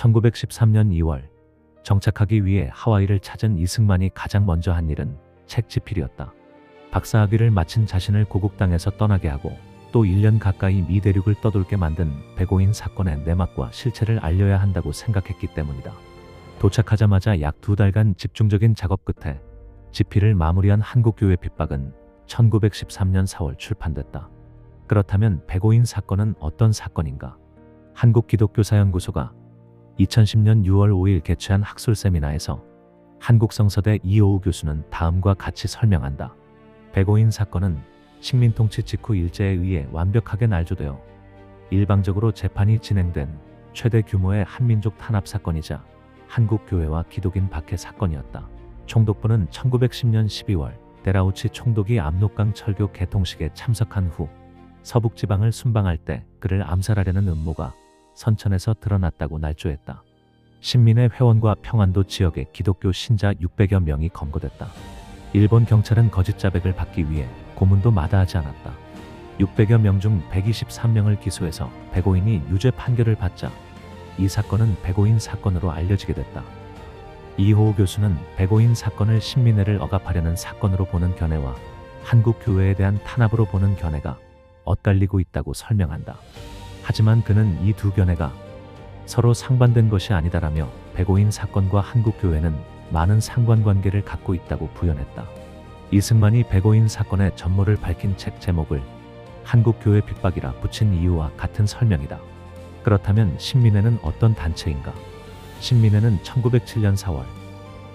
1913년 2월 정착하기 위해 하와이를 찾은 이승만이 가장 먼저 한 일은 책 집필이었다. 박사학위를 마친 자신을 고국 땅에서 떠나게 하고 또 1년 가까이 미 대륙을 떠돌게 만든 백오인 사건의 내막과 실체를 알려야 한다고 생각했기 때문이다. 도착하자마자 약 2달간 집중적인 작업 끝에 집필을 마무리한 한국교회 핍박은 1913년 4월 출판됐다. 그렇다면 백오인 사건은 어떤 사건인가? 한국기독교사연구소가 2010년 6월 5일 개최한 학술 세미나에서 한국성서대 이호우 교수는 다음과 같이 설명한다. 백오인 사건은 식민통치 직후 일제에 의해 완벽하게 날조되어 일방적으로 재판이 진행된 최대 규모의 한민족 탄압 사건이자 한국교회와 기독인 박해 사건이었다. 총독부는 1910년 12월 데라우치 총독이 압록강 철교 개통식에 참석한 후 서북지방을 순방할 때 그를 암살하려는 음모가 선천에서 드러났다고 날조했다. 신민의 회원과 평안도 지역의 기독교 신자 600여 명이 검거됐다. 일본 경찰은 거짓 자백을 받기 위해 고문도 마다하지 않았다. 600여 명 중 123명을 기소해서 백오인이 유죄 판결을 받자 이 사건은 백오인 사건으로 알려지게 됐다. 이호우 교수는 백오인 사건을 신민회를 억압하려는 사건으로 보는 견해와 한국 교회에 대한 탄압으로 보는 견해가 엇갈리고 있다고 설명한다. 하지만 그는 이 두 견해가 서로 상반된 것이 아니다라며 백오인 사건과 한국 교회는 많은 상관관계를 갖고 있다고 부연했다. 이승만이 백오인 사건의 전모를 밝힌 책 제목을 한국교회 핍박이라 붙인 이유와 같은 설명이다. 그렇다면 신민회는 어떤 단체인가? 신민회는 1907년 4월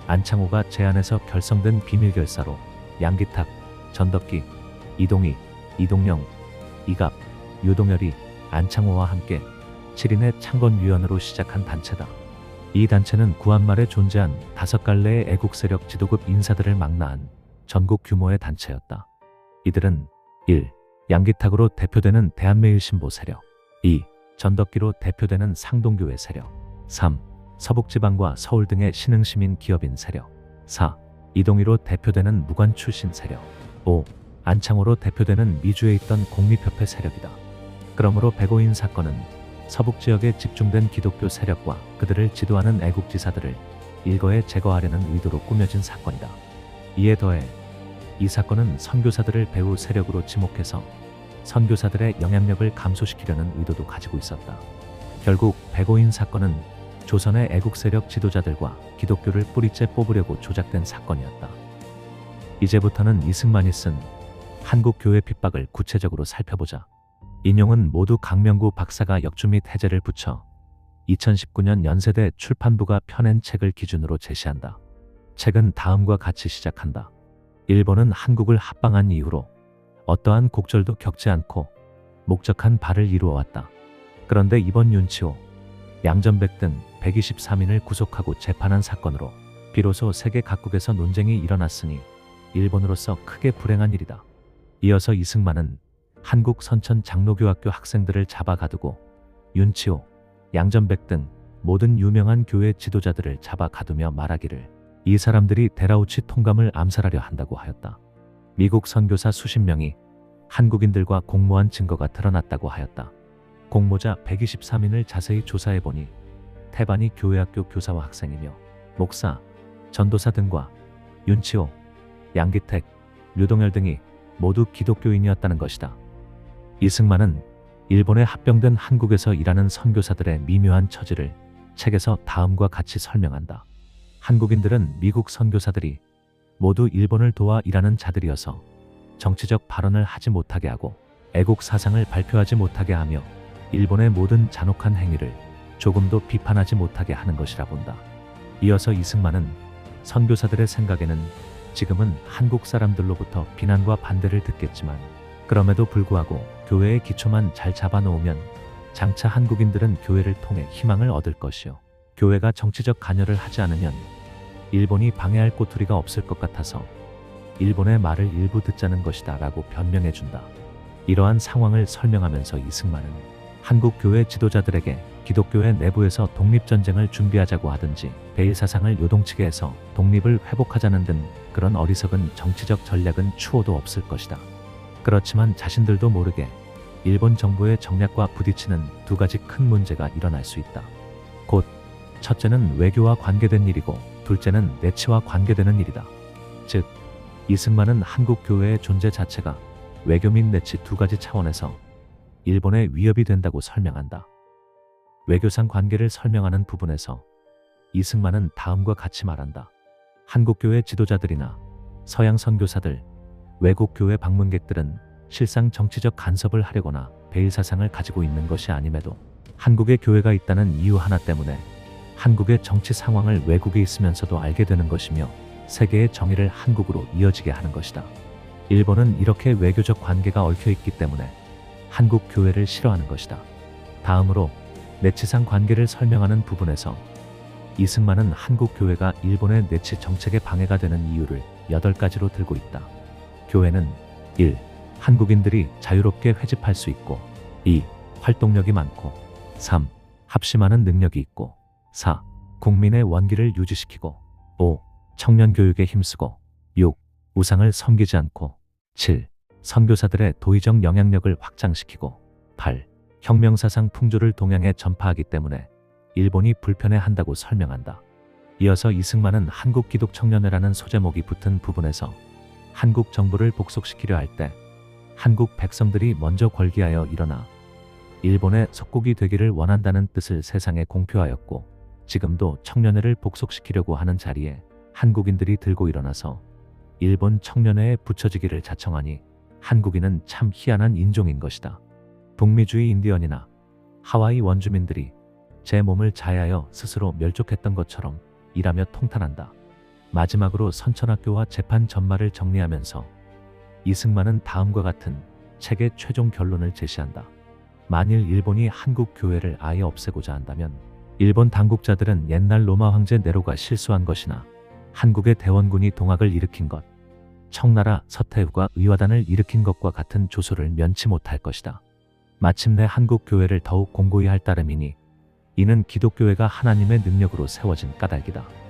안창호가 제안해서 결성된 비밀결사로 양기탁, 전덕기, 이동희, 이동영, 이갑, 유동열이 안창호와 함께 7인의 창건위원으로 시작한 단체다. 이 단체는 구한말에 존재한 5갈래의 애국 세력 지도급 인사들을 망라한 전국 규모의 단체였다. 이들은 1. 양기탁으로 대표되는 대한매일신보 세력, 2. 전덕기로 대표되는 상동교회 세력, 3. 서북지방과 서울 등의 신흥시민 기업인 세력, 4. 이동희로 대표되는 무관 출신 세력, 5. 안창호로 대표되는 미주에 있던 공립협회 세력이다. 그러므로 백오인 사건은 서북지역에 집중된 기독교 세력과 그들을 지도하는 애국지사들을 일거에 제거하려는 의도로 꾸며진 사건이다. 이에 더해 이 사건은 선교사들을 배후 세력으로 지목해서 선교사들의 영향력을 감소시키려는 의도도 가지고 있었다. 결국 백오인 사건은 조선의 애국 세력 지도자들과 기독교를 뿌리째 뽑으려고 조작된 사건이었다. 이제부터는 이승만이 쓴 한국교회 핍박을 구체적으로 살펴보자. 인용은 모두 강명구 박사가 역주 및 해제를 붙여 2019년 연세대 출판부가 펴낸 책을 기준으로 제시한다. 책은 다음과 같이 시작한다. 일본은 한국을 합방한 이후로 어떠한 곡절도 겪지 않고 목적한 바를 이루어왔다. 그런데 이번 윤치호, 양전백 등 123인을 구속하고 재판한 사건으로 비로소 세계 각국에서 논쟁이 일어났으니 일본으로서 크게 불행한 일이다. 이어서 이승만은 한국 선천 장로교학교 학생들을 잡아 가두고 윤치호, 양전백 등 모든 유명한 교회 지도자들을 잡아 가두며 말하기를 이 사람들이 데라우치 통감을 암살하려 한다고 하였다. 미국 선교사 수십 명이 한국인들과 공모한 증거가 드러났다고 하였다. 공모자 123인을 자세히 조사해보니 태반이 교회학교 교사와 학생이며 목사, 전도사 등과 윤치호, 양기택, 류동열 등이 모두 기독교인이었다는 것이다. 이승만은 일본에 합병된 한국에서 일하는 선교사들의 미묘한 처지를 책에서 다음과 같이 설명한다. 한국인들은 미국 선교사들이 모두 일본을 도와 일하는 자들이어서 정치적 발언을 하지 못하게 하고 애국 사상을 발표하지 못하게 하며 일본의 모든 잔혹한 행위를 조금도 비판하지 못하게 하는 것이라 본다. 이어서 이승만은 선교사들의 생각에는 지금은 한국 사람들로부터 비난과 반대를 듣겠지만 그럼에도 불구하고 교회의 기초만 잘 잡아놓으면 장차 한국인들은 교회를 통해 희망을 얻을 것이요. 교회가 정치적 관여를 하지 않으면 일본이 방해할 꼬투리가 없을 것 같아서 일본의 말을 일부 듣자는 것이다 라고 변명해준다. 이러한 상황을 설명하면서 이승만은 한국 교회 지도자들에게 기독교회 내부에서 독립전쟁을 준비하자고 하든지 베일사상을 요동치게 해서 독립을 회복하자는 등 그런 어리석은 정치적 전략은 추호도 없을 것이다. 그렇지만 자신들도 모르게 일본 정부의 정략과 부딪히는 두 가지 큰 문제가 일어날 수 있다. 곧 첫째는 외교와 관계된 일이고 둘째는 내치와 관계되는 일이다. 즉, 이승만은 한국 교회의 존재 자체가 외교 및 내치 두 가지 차원에서 일본에 위협이 된다고 설명한다. 외교상 관계를 설명하는 부분에서 이승만은 다음과 같이 말한다. 한국 교회 지도자들이나 서양 선교사들, 외국 교회 방문객들은 실상 정치적 간섭을 하려거나 배일 사상을 가지고 있는 것이 아님에도 한국에 교회가 있다는 이유 하나 때문에 한국의 정치 상황을 외국에 있으면서도 알게 되는 것이며 세계의 정의를 한국으로 이어지게 하는 것이다. 일본은 이렇게 외교적 관계가 얽혀 있기 때문에 한국 교회를 싫어하는 것이다. 다음으로 내치상 관계를 설명하는 부분에서 이승만은 한국 교회가 일본의 내치 정책에 방해가 되는 이유를 8가지로 들고 있다. 교회는 1. 한국인들이 자유롭게 회집할 수 있고 2. 활동력이 많고 3. 합심하는 능력이 있고 4. 국민의 원기를 유지시키고 5. 청년 교육에 힘쓰고 6. 우상을 섬기지 않고 7. 선교사들의 도의적 영향력을 확장시키고 8. 혁명사상 풍조를 동양에 전파하기 때문에 일본이 불편해한다고 설명한다. 이어서 이승만은 한국기독청년회라는 소제목이 붙은 부분에서 한국 정부를 복속시키려 할 때 한국 백성들이 먼저 걸기하여 일어나 일본의 속국이 되기를 원한다는 뜻을 세상에 공표하였고 지금도 청년회를 복속시키려고 하는 자리에 한국인들이 들고 일어나서 일본 청년회에 붙여지기를 자청하니 한국인은 참 희한한 인종인 것이다. 북미주의 인디언이나 하와이 원주민들이 제 몸을 자해하여 스스로 멸족했던 것처럼 일하며 통탄한다. 마지막으로 선천학교와 재판 전말을 정리하면서 이승만은 다음과 같은 책의 최종 결론을 제시한다. 만일 일본이 한국 교회를 아예 없애고자 한다면 일본 당국자들은 옛날 로마 황제 네로가 실수한 것이나 한국의 대원군이 동학을 일으킨 것, 청나라 서태후가 의화단을 일으킨 것과 같은 조소를 면치 못할 것이다. 마침내 한국 교회를 더욱 공고히 할 따름이니 이는 기독교회가 하나님의 능력으로 세워진 까닭이다.